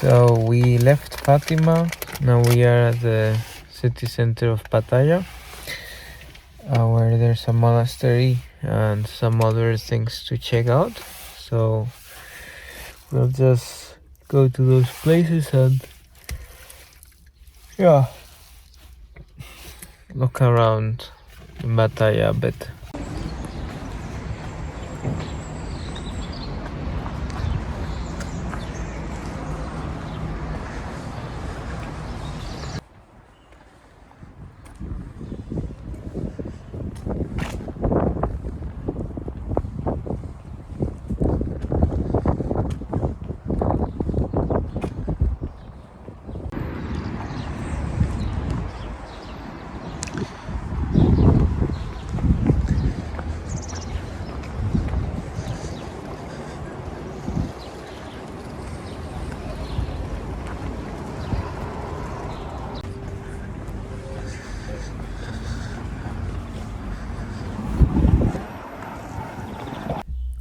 So we left Fatima. Now we are at the city center of Batalha, where there's a monastery and some other things to check out. So we'll just go to those places and look around Batalha a bit.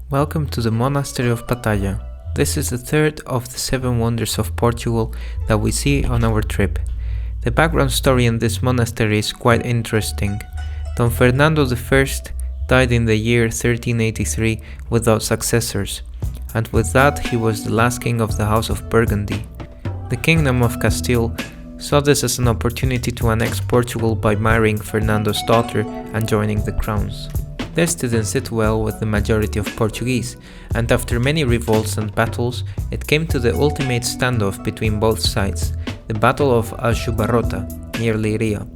Welcome to the Monastery of Batalha. This is the third of the 7 wonders of Portugal that we see on our trip. The background story in this monastery is quite interesting. Don Fernando I died in the year 1383 without successors, and with that he was the last king of the House of Burgundy. The Kingdom of Castile saw this as an opportunity to annex Portugal by marrying Fernando's daughter and joining the crowns. This didn't sit well with the majority of Portuguese, and after many revolts and battles, it came to the ultimate standoff between both sides, the Battle of Aljubarrota, near Leiria.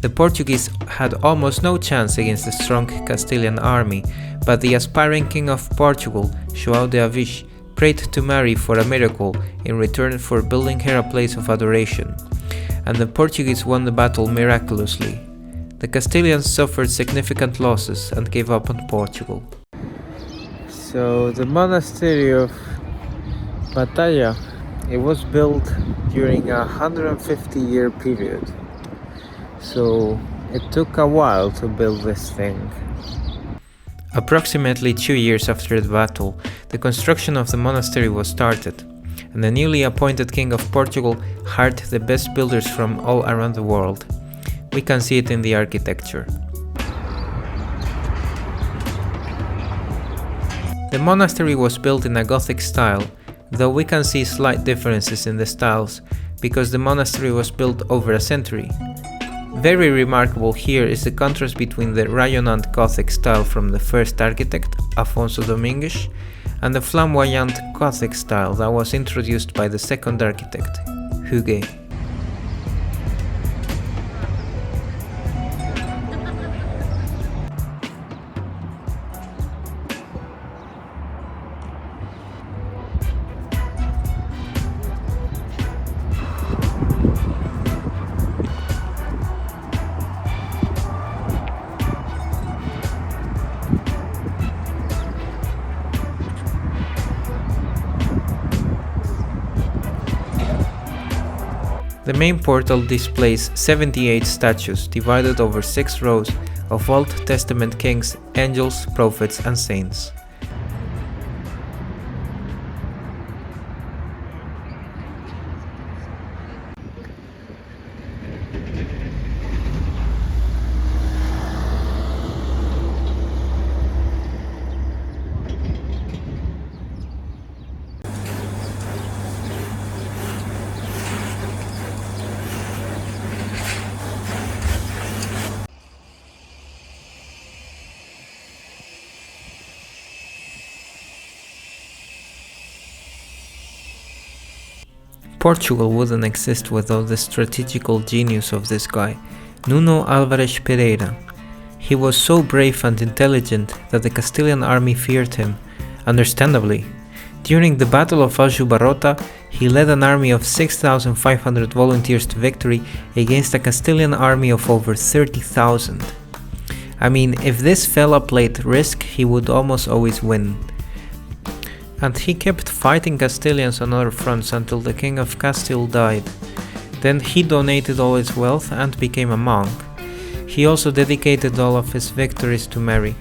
The Portuguese had almost no chance against the strong Castilian army, but the aspiring king of Portugal, João de Aviz, prayed to Mary for a miracle in return for building her a place of adoration, and the Portuguese won the battle miraculously. The Castilians suffered significant losses and gave up on Portugal. So the monastery of Batalha, it was built during a 150-year period. So it took a while to build this thing. Approximately 2 years after the battle, the construction of the monastery was started, and the newly appointed king of Portugal hired the best builders from all around the world. We can see it in the architecture. The monastery was built in a Gothic style, though we can see slight differences in the styles because the monastery was built over a century. Very remarkable here is the contrast between the Rayonnant Gothic style from the first architect, Afonso Domingues, and the flamboyant Gothic style that was introduced by the second architect, Huguet. The main portal displays 78 statues divided over 6 rows of Old Testament kings, angels, prophets and saints. Portugal wouldn't exist without the strategical genius of this guy, Nuno Álvares Pereira. He was so brave and intelligent that the Castilian army feared him, understandably. During the Battle of Aljubarrota, he led an army of 6,500 volunteers to victory against a Castilian army of over 30,000. I mean, if this fella played Risk, he would almost always win. And he kept fighting Castilians on other fronts until the King of Castile died. Then he donated all his wealth and became a monk. He also dedicated all of his victories to Mary.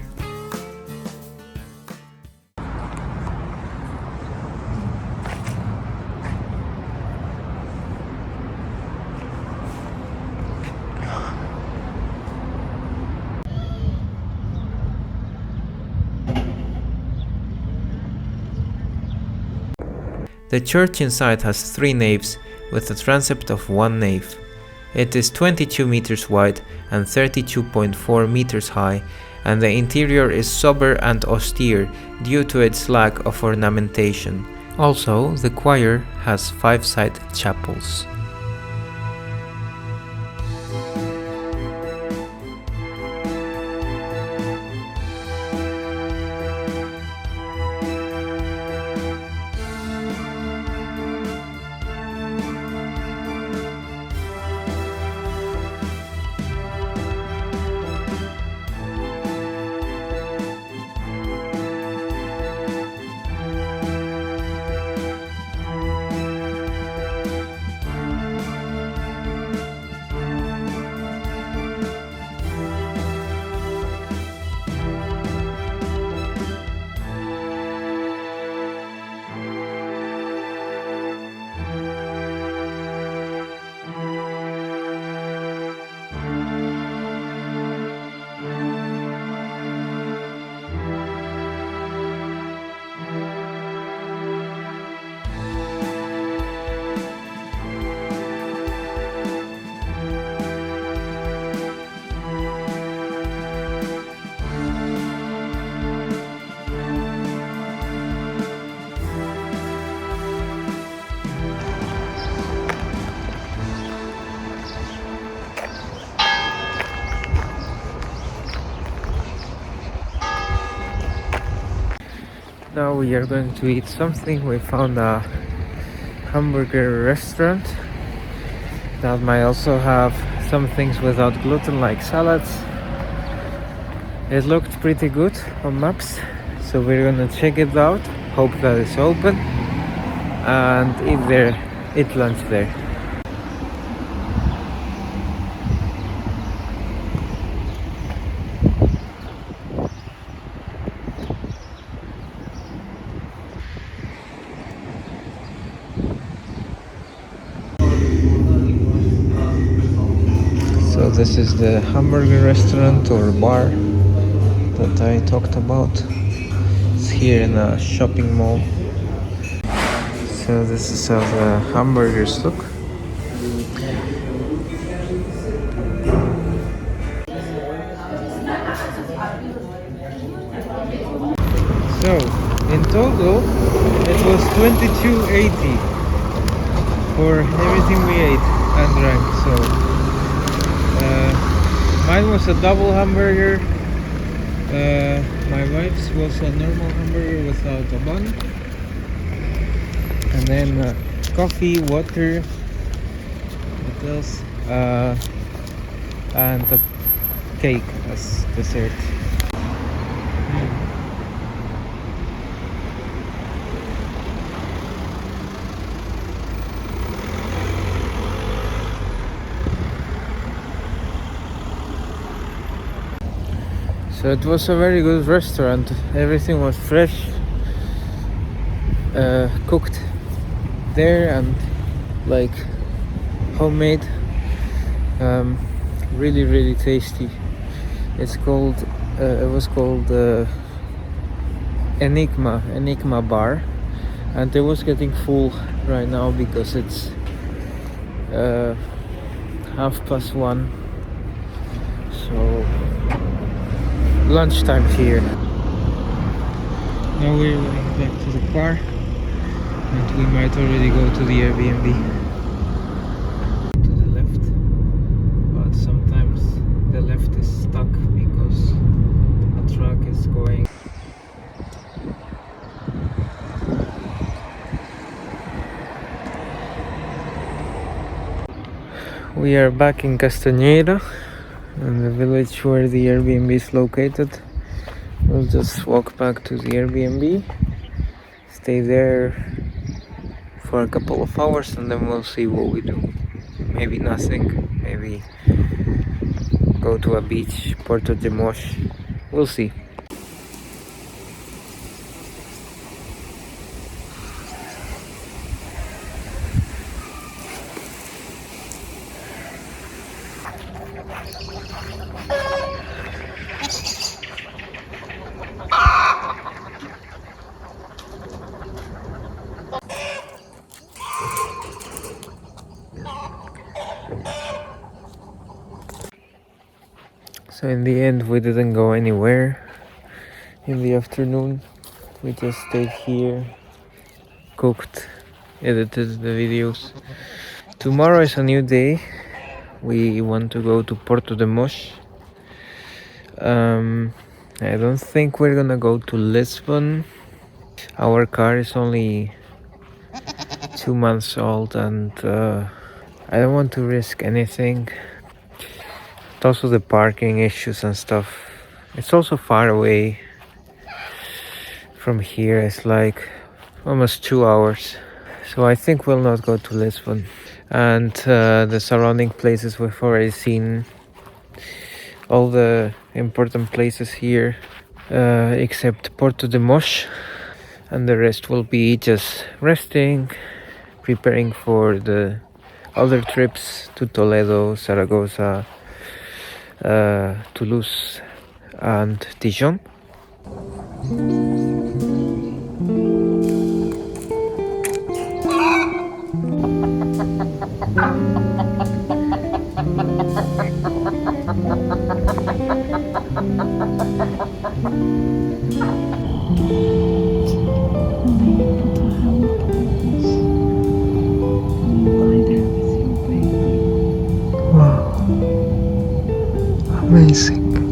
The church inside has 3 naves with a transept of 1 nave. It is 22 meters wide and 32.4 meters high, and the interior is sober and austere due to its lack of ornamentation. Also, the choir has 5 side chapels. Now we are going to eat something. We found a hamburger restaurant that might also have some things without gluten like salads. It looked pretty good on maps, so we're gonna check it out, hope that it's open, and eat lunch there. So this is the hamburger restaurant or bar that I talked about. It's here in a shopping mall. So this is how the hamburgers look. So in total it was $22.80 for everything we ate and drank. So mine was a double hamburger. My wife's was a normal hamburger without a bun. And then coffee, water, what else? And a cake as dessert. So it was a very good restaurant. Everything was fresh, cooked there and like homemade. Really tasty. It was called Enigma Bar, and it was getting full right now because it's 1:30. So lunchtime here. Now we're going back to the car, and we might already go to the Airbnb. To the left, but sometimes the left is stuck because a truck is going. We are back in Castañeda, in the village where the Airbnb is located. We'll just walk back to the Airbnb, stay there for a couple of hours, and then we'll see what we do. Maybe nothing, maybe go to a beach, Porto de Mos. We'll see. So in the end we didn't go anywhere in the afternoon. We just stayed here, cooked, edited the videos. Tomorrow is a new day. We want to go to Porto de Mos. I don't think we're gonna go to Lisbon. Our car is only 2 months old and I don't want to risk anything. Also the parking issues and stuff. It's also far away from here. It's like almost 2 hours. So I think we'll not go to Lisbon. And the surrounding places we've already seen. All the important places here except Porto de Mos, and the rest will be just resting, preparing for the other trips to Toledo, Zaragoza, Toulouse and Dijon. Wow, amazing.